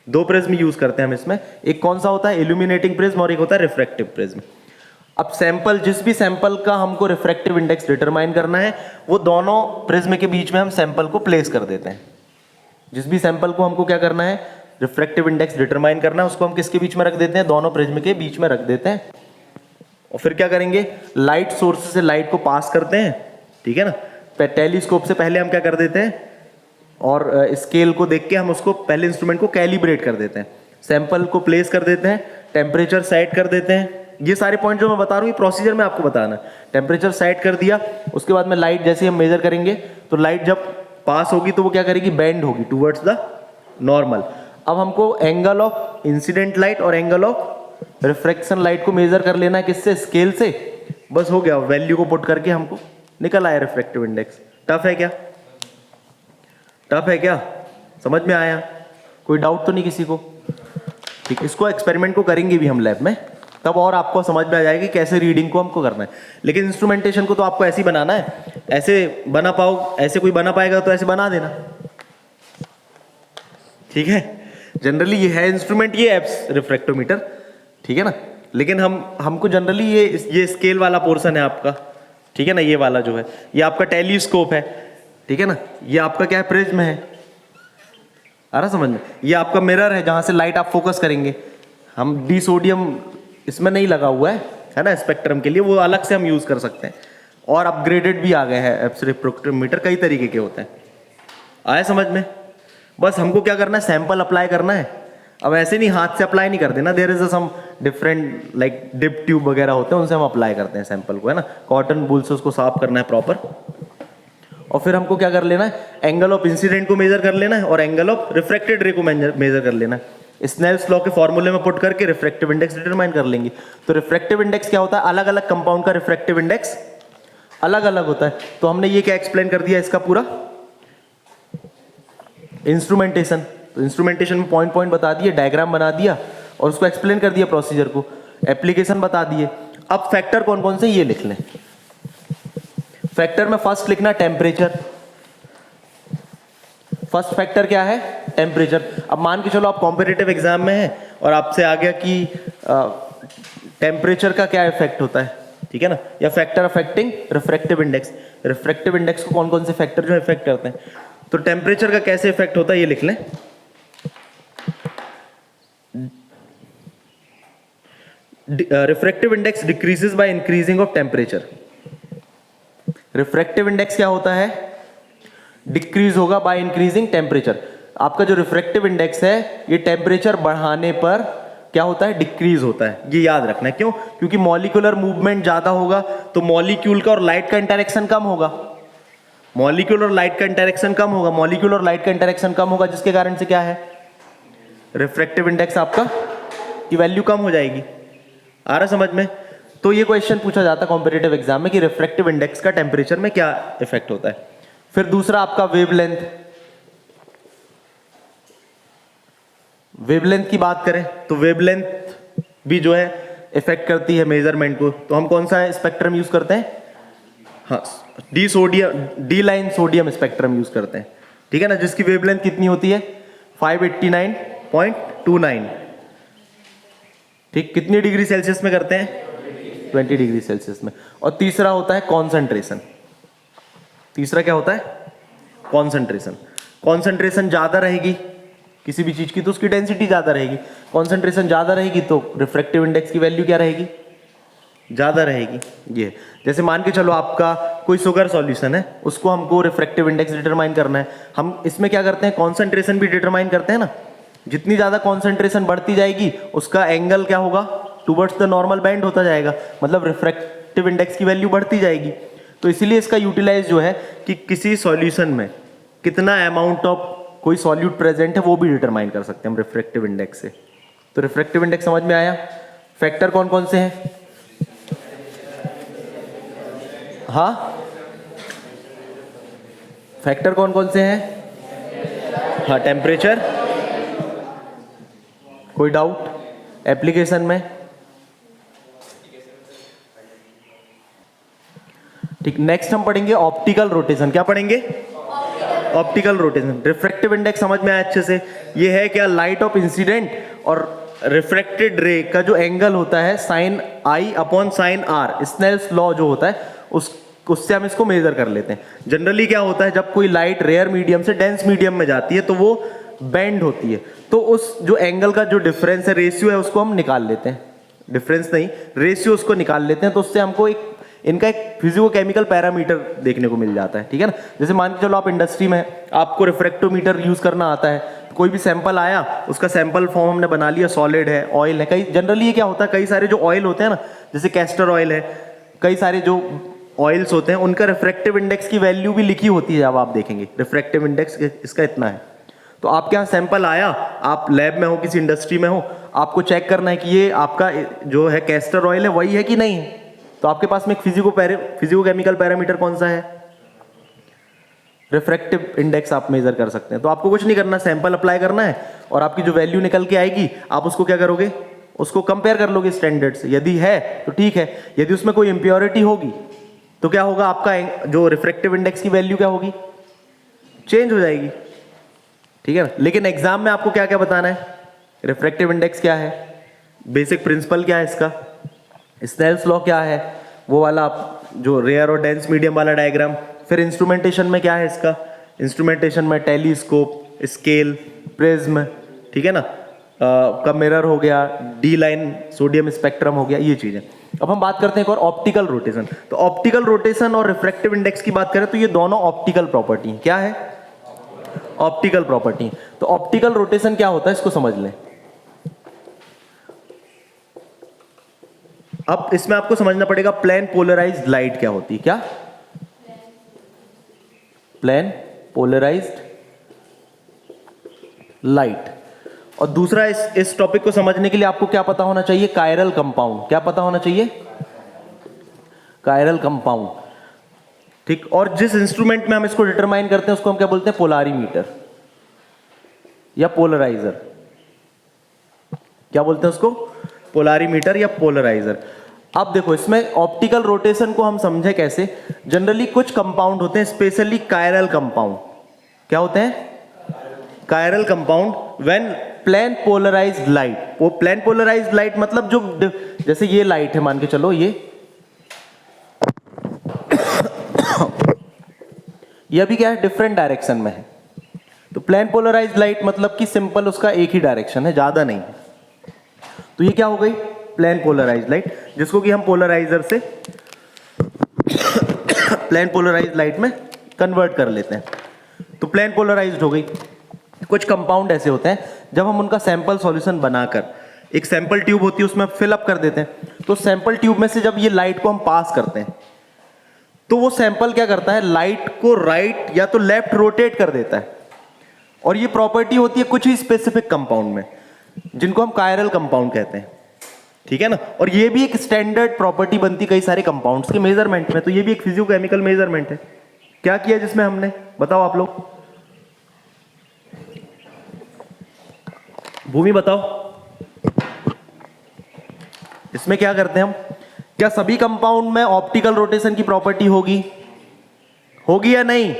दो प्रिज्म यूज करते हैं हम इसमें, एक कौन सा होता है, इल्यूमिनेटिंग प्रिज्म, और एक होता है रिफ्रैक्टिव प्रिज्म। अब सैंपल, जिस भी सैंपल का हमको रिफ्रैक्टिव इंडेक्स डिटरमाइन करना है, वो दोनों प्रिज्म के बीच में हम सैंपल को प्लेस कर देते हैं। जिस भी सैंपल को हमको क्या करना है, रिफ्रैक्टिव इंडेक्स डिटरमाइन करना है, उसको हम किसके बीच में रख देते हैं, दोनों प्रिज्म के बीच में रख देते हैं। और फिर क्या करेंगे, लाइट सोर्स से लाइट को पास करते हैं, ठीक है ना। टेलीस्कोप से पहले हम क्या कर देते हैं, और स्केल को देख के हम उसको पहले इंस्ट्रूमेंट को कैलिब्रेट कर देते हैं, सैंपल को प्लेस कर देते हैं, टेम्परेचर सेट कर देते हैं। ये सारे पॉइंट जो मैं बता रहा हूँ, ये प्रोसीजर में आपको बताना है। टेम्परेचर सेट कर दिया, उसके बाद में लाइट जैसे हम मेजर करेंगे, तो लाइट जब पास होगी तो वो क्या करेगी, बेंड होगी टुवर्ड्स द नॉर्मल। अब हमको एंगल ऑफ इंसिडेंट लाइट और एंगल ऑफ रिफ्रैक्शन लाइट को मेजर कर लेना है, किससे, स्केल से। बस हो गया, वैल्यू को पुट करके हमको निकल आया रिफ्रैक्टिव इंडेक्स। टफ है क्या, टफ है क्या, समझ में आया, कोई डाउट तो नहीं किसी को, ठीक। इसको एक्सपेरिमेंट को करेंगे भी हम लैब में, तब और आपको समझ में आ जाएगी कैसे रीडिंग को हमको करना है। लेकिन इंस्ट्रूमेंटेशन को तो आपको ऐसे ही बनाना है, ऐसे बना पाओ, ऐसे कोई बना पाएगा तो ऐसे बना देना, ठीक है। जनरली ये है इंस्ट्रूमेंट, ये एप्स रिफ्रैक्टोमीटर, ठीक है ना। लेकिन हमको जनरली ये स्केल वाला पोर्शन है आपका, ठीक है ना, ये वाला जो है ये आपका टेलीस्कोप है, ठीक है ना। ये आपका क्या है, प्रिज्म है, आ रहा समझ में। ये आपका मिरर है जहां से लाइट आप फोकस करेंगे। हम डी सोडियम इसमें नहीं लगा हुआ है ना, स्पेक्ट्रम के लिए, वो अलग से हम यूज कर सकते हैं। और अपग्रेडेड भी आ गए हैं एप्स रिफ्रैक्टोमीटर, कई तरीके के होते हैं, आए समझ में। बस हमको क्या करना है, सैंपल अप्लाई करना है। अब ऐसे नहीं, हाथ से अप्लाई नहीं कर देना, there is some different like dip tube वगैरह होते हैं, उनसे हम अप्लाई करते हैं सैंपल को, है ना। कॉटन वूल से उसको साफ करना है प्रॉपर। और फिर हमको क्या कर लेना है, एंगल ऑफ इंसिडेंट को मेजर कर लेना है और एंगल ऑफ रिफ्रैक्टेड रे को मेजर कर लेना है। स्नेल्स लॉ के फॉर्मूले में पुट करके रिफ्रैक्टिव इंडेक्स डिटरमाइन कर लेंगे। तो रिफ्रैक्टिव इंडेक्स क्या होता है, अलग अलग कंपाउंड का रिफ्रैक्टिव इंडेक्स अलग अलग होता है। तो हमने ये क्या एक्सप्लेन कर दिया इसका पूरा इंस्ट्रूमेंटेशन। तो इंस्ट्रूमेंटेशन में पॉइंट पॉइंट बता दिए, डायग्राम बना दिया और उसको एक्सप्लेन कर दिया प्रोसीजर को, एप्लीकेशन बता दिए। अब फैक्टर कौन कौन से ये लिख लें। फैक्टर में फर्स्ट लिखना टेम्परेचर। फर्स्ट फैक्टर क्या है, टेम्परेचर। अब मान के चलो आप कॉम्पिटिटिव एग्जाम में हैं और आपसे आ गया कि टेम्परेचर का क्या इफेक्ट होता है, ठीक है ना, या factor affecting refractive index. Refractive index को कौन कौन से फैक्टर जो इफेक्ट करते हैं, तो टेम्परेचर का कैसे इफेक्ट होता है ये लिख लें। Refractive index decreases by increasing of temperature. Refractive index क्या होता है, डिक्रीज होगा बाय इंक्रीजिंग टेम्परेचर। आपका जो रिफ्रैक्टिव इंडेक्स है ये टेम्परेचर बढ़ाने पर क्या होता है, डिक्रीज होता है। ये याद रखना है, क्यों, क्योंकि मॉलिक्यूलर मूवमेंट ज्यादा होगा तो मॉलिक्यूल का और लाइट का इंटरेक्शन कम होगा। मॉलिक्यूल और लाइट का इंटरेक्शन कम होगा, मॉलिक्यूल और लाइट का इंटरेक्शन कम होगा, जिसके कारण से क्या है, रिफ्रैक्टिव इंडेक्स आपका की वैल्यू कम हो जाएगी। आ रहा समझ में। तो ये क्वेश्चन पूछा जाता है कॉम्पिटिटिव एग्जाम में कि रिफ्रैक्टिव इंडेक्स का टेम्परेचर में क्या इफेक्ट होता है। फिर दूसरा आपका वेवलेंथ। वेवलेंथ की बात करें तो वेवलेंथ भी जो है इफेक्ट करती है मेजरमेंट को। तो हम कौन सा स्पेक्ट्रम यूज करते हैं, हाँ D line sodium spectrum use करते हैं, ठीक है ना, जिसकी वेवलेंथ कितनी होती है 589.29, ठीक, कितनी डिग्री सेल्सियस में करते हैं 20 डिग्री सेल्सियस में। और तीसरा होता है कॉन्सेंट्रेशन। तीसरा क्या होता है, कॉन्सेंट्रेशन। कॉन्सेंट्रेशन ज्यादा रहेगी किसी भी चीज की तो उसकी डेंसिटी ज्यादा रहेगी, कॉन्सेंट्रेशन ज्यादा रहेगी तो रिफ्रैक्टिव इंडेक्स की वैल्यू क्या रहेगी, ज्यादा रहेगी। ये जैसे मान के चलो आपका कोई शुगर सॉल्यूशन है, उसको हमको रिफ्रैक्टिव इंडेक्स डिटरमाइन करना है। हम इसमें क्या करते हैं, कॉन्सेंट्रेशन भी डिटरमाइन करते हैं ना। जितनी ज्यादा कॉन्सेंट्रेशन बढ़ती जाएगी उसका एंगल क्या होगा, टुवर्ड्स द नॉर्मल बैंड होता जाएगा, मतलब रिफ्रैक्टिव इंडेक्स की वैल्यू बढ़ती जाएगी। तो इसीलिए इसका यूटिलाइज जो है कि किसी सॉल्यूशन में कितना अमाउंट ऑफ कोई सॉल्यूट प्रेजेंट है वो भी डिटरमाइन कर सकते हैं हम रिफ्रैक्टिव इंडेक्स से। तो रिफ्रैक्टिव इंडेक्स समझ में आया। फैक्टर कौन कौन से हैं, हाँ फैक्टर कौन कौन से हैं, हाँ टेम्परेचर, कोई डाउट एप्लीकेशन में, ठीक। नेक्स्ट हम पढ़ेंगे ऑप्टिकल रोटेशन। क्या पढ़ेंगे, ऑप्टिकल रोटेशन। रिफ्रैक्टिव इंडेक्स समझ में आया अच्छे से। ये है क्या, लाइट ऑफ इंसिडेंट और रिफ्रैक्टेड रे का जो एंगल होता है sine I upon sine R, Snell's law जो होता है उससे हम इसको मेजर कर लेते हैं। जनरली क्या होता है, जब कोई लाइट रेयर मीडियम से डेंस मीडियम में जाती है तो वो बेंड होती है, तो उस जो एंगल का जो डिफरेंस है, रेशियो है, उसको हम निकाल लेते हैं। डिफरेंस नहीं, रेशियो उसको निकाल लेते हैं। तो उससे हमको एक इनका एक फिजिको केमिकल पैरामीटर देखने को मिल जाता है, ठीक है ना। जैसे मान के चलो आप इंडस्ट्री में, आपको रिफ्रैक्टोमीटर यूज करना आता है, कोई भी सैंपल आया, उसका सैंपल फॉर्म हमने बना लिया, सॉलिड है, ऑयल है। कई जनरली ये क्या होता है, कई सारे जो ऑयल होते हैं ना, जैसे कैस्टर ऑयल है, कई सारे जो ऑयल्स होते हैं उनका रिफ्रैक्टिव इंडेक्स की वैल्यू भी लिखी होती है। अब आप देखेंगे रिफ्रैक्टिव इंडेक्स इसका इतना है। तो आपके यहाँ सैंपल आया, आप लैब में हो, किसी इंडस्ट्री में हो, आपको चेक करना है कि ये आपका जो है कैस्टर ऑयल है वही है कि नहीं है। तो आपके पास में एक फिजिको केमिकल पैरामीटर कौन सा है, रिफ्रैक्टिव इंडेक्स आप मेजर कर सकते हैं। तो आपको कुछ नहीं करना, सैंपल अप्लाई करना है और आपकी जो वैल्यू निकल के आएगी आप उसको क्या करोगे, उसको कंपेयर कर लोगे स्टैंडर्ड से। यदि है तो ठीक है, यदि उसमें कोई इंप्योरिटी होगी तो क्या होगा, आपका जो रिफ्रैक्टिव इंडेक्स की वैल्यू क्या होगी, चेंज हो जाएगी, ठीक है ना। लेकिन एग्जाम में आपको क्या क्या बताना है, रिफ्रैक्टिव इंडेक्स क्या है, बेसिक प्रिंसिपल क्या है इसका, स्नेल्स लॉ क्या है, वो वाला जो रेयर और डेंस मीडियम वाला डायग्राम। फिर इंस्ट्रूमेंटेशन में क्या है इसका, इंस्ट्रूमेंटेशन में टेलीस्कोप, स्केल, प्रिज्म, ठीक है ना, का मिरर हो गया, डी लाइन सोडियम स्पेक्ट्रम हो गया, ये चीजें। अब हम बात करते हैं एक और, ऑप्टिकल रोटेशन। तो ऑप्टिकल रोटेशन और रिफ्रैक्टिव इंडेक्स की बात करें तो ये दोनों ऑप्टिकल प्रॉपर्टी है। क्या है, ऑप्टिकल प्रॉपर्टी। तो ऑप्टिकल रोटेशन क्या होता है इसको समझ लें। अब इसमें आपको समझना पड़ेगा प्लेन पोलराइज्ड लाइट क्या होती है। क्या, प्लेन पोलराइज्ड लाइट। और दूसरा, इस टॉपिक को समझने के लिए आपको क्या पता होना चाहिए? Chiral compound. क्या पता होना चाहिए? Chiral compound. ठीक। और जिस इंस्ट्रूमेंट में हम इसको डिटरमाइन करते हैं उसको हम क्या बोलते हैं? पोलारीमीटर या पोलराइजर। क्या बोलते हैं उसको? पोलारीमीटर या पोलराइजर। अब देखो, इसमें ऑप्टिकल रोटेशन को हम समझे कैसे। जनरली कुछ कंपाउंड होते हैं, स्पेशली कायरल कंपाउंड। क्या होते हैं? Chiral compound when plane polarized light. वो प्लेन पोलराइज्ड लाइट मतलब जो, जैसे ये लाइट है मान के चलो, ये अभी क्या है? डिफरेंट डायरेक्शन में है। तो प्लेन पोलराइज्ड लाइट मतलब कि सिंपल उसका एक ही डायरेक्शन है, ज्यादा नहीं है। तो ये क्या हो गई? प्लेन पोलराइज्ड लाइट, जिसको कि हम पोलराइजर से प्लेन पोलराइज्ड लाइट में कन्वर्ट कर लेते हैं। तो प्लेन पोलराइज्ड हो गई। कुछ कंपाउंड ऐसे होते हैं जब हम उनका सैंपल सॉल्यूशन बनाकर, एक सैंपल ट्यूब होती है उसमें फिलअप कर देते हैं, तो सैंपल ट्यूब में से जब ये लाइट को हम पास करते हैं तो वो सैंपल क्या करता है? लाइट को राइट या तो लेफ्ट रोटेट कर देता है। और ये प्रॉपर्टी होती है कुछ ही स्पेसिफिक कंपाउंड में, जिनको हम कायरल कंपाउंड कहते हैं। ठीक है ना? और ये भी एक स्टैंडर्ड प्रॉपर्टी बनती कई सारे कंपाउंड्स के मेजरमेंट में। तो ये भी एक फिजियोकेमिकल मेजरमेंट है। क्या किया जिसमें हमने? बताओ आप लोग, भूमि बताओ, इसमें क्या करते हैं हम? क्या सभी कंपाउंड में ऑप्टिकल रोटेशन की प्रॉपर्टी होगी? होगी या नहीं?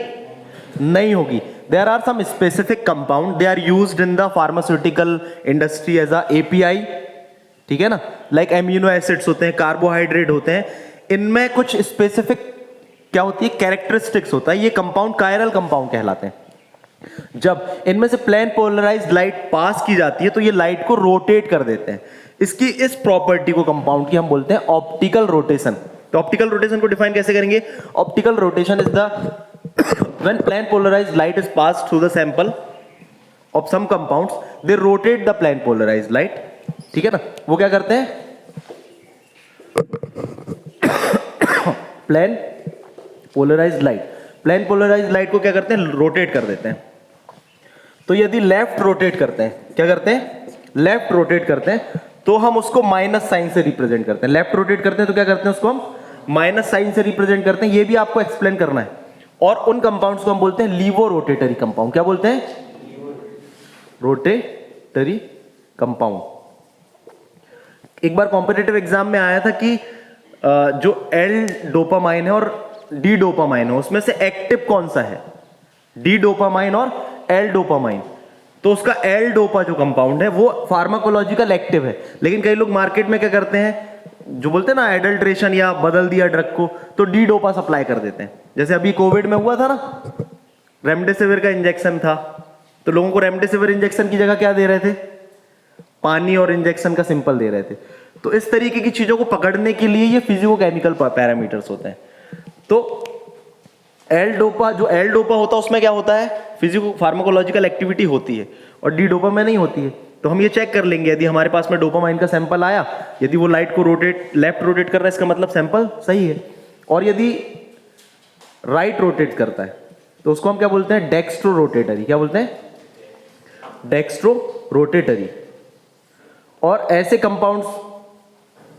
नहीं होगी। There are some specific compound, they are used in the pharmaceutical industry as a API. ठीक है ना? लाइक एमिनो एसिड्स होते हैं, कार्बोहाइड्रेट होते हैं, इनमें कुछ स्पेसिफिक क्या होती है? कैरेक्टरिस्टिक्स होता है। ये कंपाउंड कायरल कंपाउंड कहलाते हैं। जब इनमें से प्लेन पोलराइज्ड लाइट पास की जाती है तो ये लाइट को रोटेट कर देते हैं। इसकी इस प्रॉपर्टी को कंपाउंड की हम बोलते हैं ऑप्टिकल रोटेशन। तो ऑप्टिकल रोटेशन को डिफाइन कैसे करेंगे? Optical rotation is the when plane polarized light is pass through the sample of some compounds, they rotate the plane polarized light. ठीक है ना? वो क्या करते हैं? प्लेन पोलराइज्ड लाइट को क्या करते हैं? रोटेट कर देते हैं। तो यदि लेफ्ट रोटेट करते हैं, क्या करते हैं? लेफ्ट रोटेट करते हैं, तो हम उसको माइनस साइन से रिप्रेजेंट करते हैं। लेफ्ट रोटेट करते हैं तो क्या करते हैं? उसको हम माइनस साइन से रिप्रेजेंट करते हैं। ये भी आपको एक्सप्लेन करना है। और उन कंपाउंड्स को हम बोलते हैं लीवो रोटेटरी कंपाउंड। क्या बोलते हैं? Rotatory compound. एक बार कॉम्पिटिटिव एग्जाम में आया था कि जो एल डोपामाइन है और डी डोपामाइन है, उसमें से एक्टिव कौन सा है? डी डोपामाइन और एल डोपामाइन। तो उसका एल डोपा जो कंपाउंड है वो फार्माकोलॉजिकल एक्टिव है। लेकिन कई लोग मार्केट में क्या करते हैं, जो बोलते हैं ना एडल्ट्रेशन या बदल दिया ड्रग को, तो डी डोपा सप्लाई कर देते हैं। जैसे अभी कोविड में हुआ था ना, रेमडेसिविर का इंजेक्शन था, तो लोगों को रेमडेसिविर इंजेक्शन की जगह क्या दे रहे थे? पानी और इंजेक्शन का सिंपल दे रहे थे। तो इस तरीके की चीजों को पकड़ने के लिए ये फिजिकोकेमिकल पैरामीटर्स होते हैं। तो एल डोपा, जो एल डोपा होता है उसमें क्या होता है? फिजिको फार्माकोलॉजिकल एक्टिविटी होती है, और डी डोपा में नहीं होती है। तो हम ये चेक कर लेंगे, यदि हमारे पास में डोपामाइन का सैंपल आया, यदि वो लाइट को लेफ्ट रोटेट कर रहा है, इसका मतलब सैंपल सही है। और यदि राइट रोटेट करता है तो उसको हम क्या बोलते हैं? Dextro rotatory. क्या बोलते हैं? Dextro rotatory. और ऐसे कंपाउंड्स,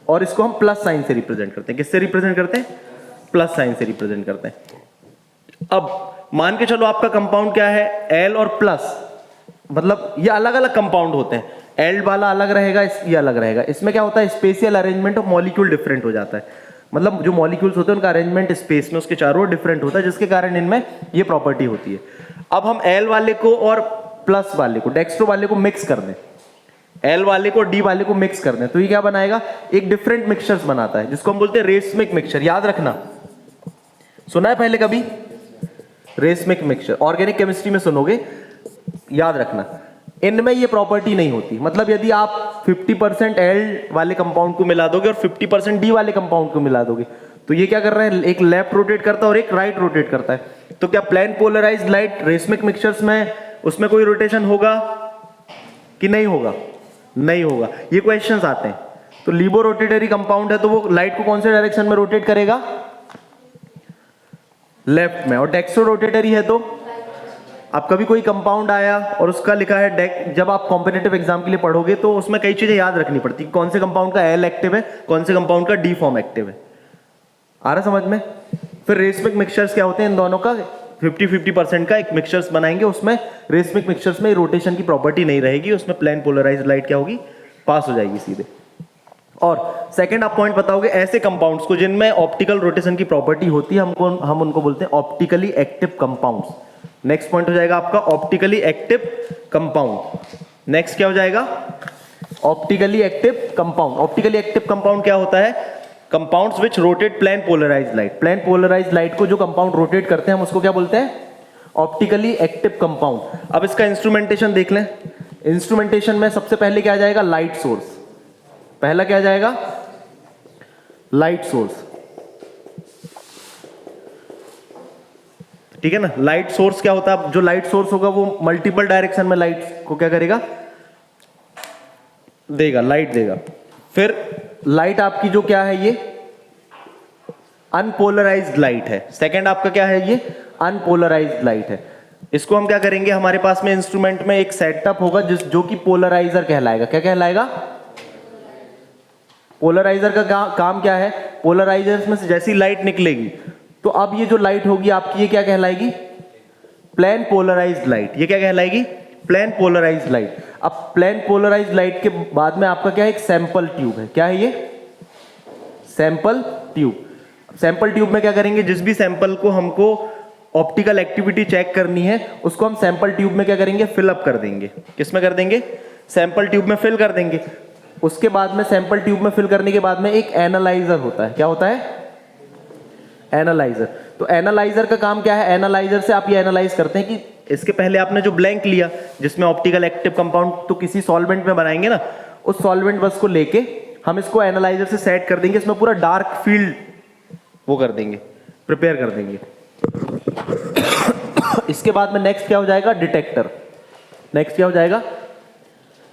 और इसको हम प्लस साइन से रिप्रेजेंट करते हैं। किससे रिप्रेजेंट करते हैं? प्लस साइन से रिप्रेजेंट करते हैं। अब मान के चलो आपका कंपाउंड क्या है? एल और प्लस, मतलब ये अलग अलग कंपाउंड होते हैं। एल वाला अलग रहेगा, ये अलग रहेगा। इसमें क्या होता है? Spatial arrangement of molecule different हो जाता है। मतलब जो मॉलिक्यूल्स होते हैं उनका अरेंजमेंट स्पेस में उसके चारों ओर डिफरेंट होता है, जिसके कारण इनमें ये प्रॉपर्टी होती है। अब हम एल वाले को और प्लस वाले को, डेक्स्ट्रो वाले को मिक्स कर दें, एल वाले को डी वाले को मिक्स कर दें, तो ये क्या बनाएगा? एक डिफरेंट मिक्सचर्स बनाता है, जिसको हम बोलते हैं रेसमिक मिक्सचर। याद रखना, सुना है पहले कभी? रेसमिक मिक्सचर ऑर्गेनिक केमिस्ट्री में सुनोगे, याद रखना। इनमें ये प्रॉपर्टी नहीं होती। मतलब यदि आप 50% एल वाले कंपाउंड को मिला दोगे और 50% डी वाले कंपाउंड को मिला दोगे, तो ये क्या कर रहे हैं? एक लेफ्ट रोटेट करता है और एक राइट रोटेट करता है। तो क्या plane polarized light racemic mixtures में उसमें कोई रोटेशन होगा कि नहीं होगा? नहीं होगा। ये क्वेश्चंस आते हैं। तो लीबो रोटेटरी कंपाउंड है तो वो लाइट को कौन से डायरेक्शन में रोटेट करेगा? लेफ्ट में। और डेक्स्ट्रो रोटेटरी है तो आप कभी कोई कंपाउंड आया और उसका लिखा है डेक, जब आप कॉम्पिटिटिव एग्जाम के लिए पढ़ोगे तो उसमें कई चीजें याद रखनी पड़ती, कौन से कंपाउंड का एल एक्टिव है, कौन से कंपाउंड का डी फॉर्म एक्टिव है। आ रहा समझ में? फिर रेसमिक मिक्सचर्स क्या होते हैं, इन दोनों का 50-50% का एक मिक्सचर्स बनाएंगे, उसमें रेसमिक मिक्सचर्स में रोटेशन की प्रॉपर्टी नहीं रहेगी, उसमें प्लेन पोलराइज्ड लाइट क्या होगी, पास हो जाएगी सीधे। और सेकंड आप पॉइंट बताओगे ऐसे कंपाउंड्स को जिनमें ऑप्टिकल रोटेशन की प्रॉपर्टी होती है, हम उनको बोलते हैं optically active compounds. Next point हो जाएगा आपका ऑप्टिकली एक्टिव कंपाउंड। नेक्स्ट क्या हो जाएगा, optically active compound. Optically active compound क्या होता है, compounds which rotate plane polarized light. Plane polarized light को जो कंपाउंड रोटेट करते हैं हम उसको क्या बोलते हैं, ऑप्टिकली एक्टिव कंपाउंड। अब इसका इंस्ट्रूमेंटेशन देख लें। इंस्ट्रूमेंटेशन में सबसे पहले क्या आ जाएगा, लाइट सोर्स। पहला क्या आ जाएगा, लाइट सोर्स, ठीक है ना। लाइट सोर्स क्या होता है, जो लाइट सोर्स होगा वो मल्टीपल डायरेक्शन में लाइट को क्या करेगा, देगा, लाइट देगा। फिर लाइट आपकी जो क्या है, ये अनपोलराइज्ड लाइट है। सेकंड आपका क्या है, ये अनपोलराइज्ड लाइट है। इसको हम क्या करेंगे, हमारे पास में इंस्ट्रूमेंट में एक सेटअप होगा जो कि पोलराइजर कहलाएगा। क्या कहलाएगा, पोलराइजर का काम क्या है, पोलराइजर में से जैसी लाइट निकलेगी तो अब ये जो लाइट होगी आपकी, ये क्या कहलाएगी, प्लेन पोलराइज्ड लाइट। ये क्या कहलाएगी, प्लेन पोलराइज्ड लाइट। अब प्लेन पोलराइज्ड लाइट के बाद में आपका क्या है, एक सैंपल ट्यूब है। क्या है ये, सैंपल ट्यूब। सैंपल ट्यूब में क्या करेंगे, जिस भी सैंपल को हमको ऑप्टिकल एक्टिविटी चेक करनी है उसको हम सैंपल ट्यूब में क्या करेंगे, फिल अप कर देंगे। किसमें कर देंगे, सैंपल ट्यूब में फिल कर देंगे। उसके बाद में सैंपल ट्यूब में फिल करने के बाद में एक एनालाइजर होता है। क्या होता है, एनालाइजर। तो एनालाइजर का काम क्या है, एनालाइजर से आप ये एनालाइज करते हैं कि इसके पहले आपने जो ब्लैंक लिया जिसमें ऑप्टिकल एक्टिव कंपाउंड तो किसी सॉल्वेंट में बनाएंगे ना, उस सॉल्वेंट बस को लेके हम इसको एनालाइजर से सेट कर देंगे, इसमें पूरा डार्क फील्ड वो कर देंगे, प्रिपेयर कर देंगे। इसके बाद में नेक्स्ट क्या हो जाएगा, डिटेक्टर। नेक्स्ट क्या हो जाएगा,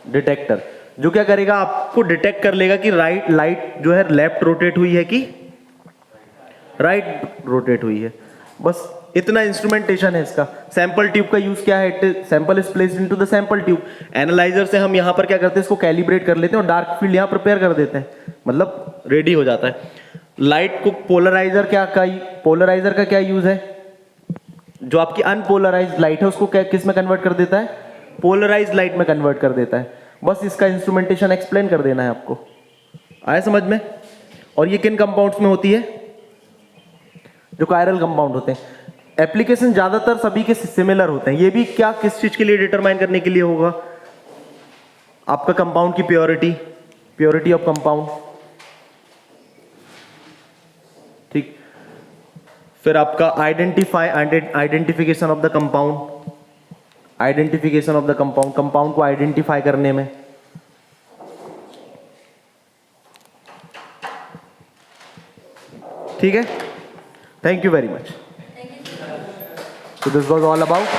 डिटेक्टर, जो क्या करेगा, आपको डिटेक्ट कर लेगा कि राइट लाइट जो है लेफ्ट रोटेट हुई है कि राइट रोटेट हुई है। बस इतना इंस्ट्रूमेंटेशन है इसका। सैंपल ट्यूब का यूज क्या है, sample is placed into the sample tube. Analyser से हम यहां पर क्या करते हैं, इसको कैलिब्रेट कर लेते हैं और डार्क फील्ड यहां प्रिपेयर कर देते हैं, मतलब रेडी हो जाता है। लाइट को पोलराइजर पोलराइजर का क्या यूज है, जो आपकी अनपोलराइज्ड लाइट है उसको किस में कन्वर्ट कर देता है, पोलराइज्ड लाइट में कन्वर्ट कर देता है। बस इसका इंस्ट्रूमेंटेशन एक्सप्लेन कर देना है आपको। आया समझ में? और ये किन कंपाउंड्स में होती है, जो कायरल कंपाउंड होते हैं। एप्लीकेशन ज्यादातर सभी के सिमिलर होते हैं। ये भी क्या किस चीज के लिए डिटरमाइन करने के लिए होगा, आपका कंपाउंड की प्योरिटी ऑफ कंपाउंड, ठीक। फिर आपका identification of the compound, identification of the compound, compound को आइडेंटिफाई करने में। ठीक है, thank you very much. So this was all about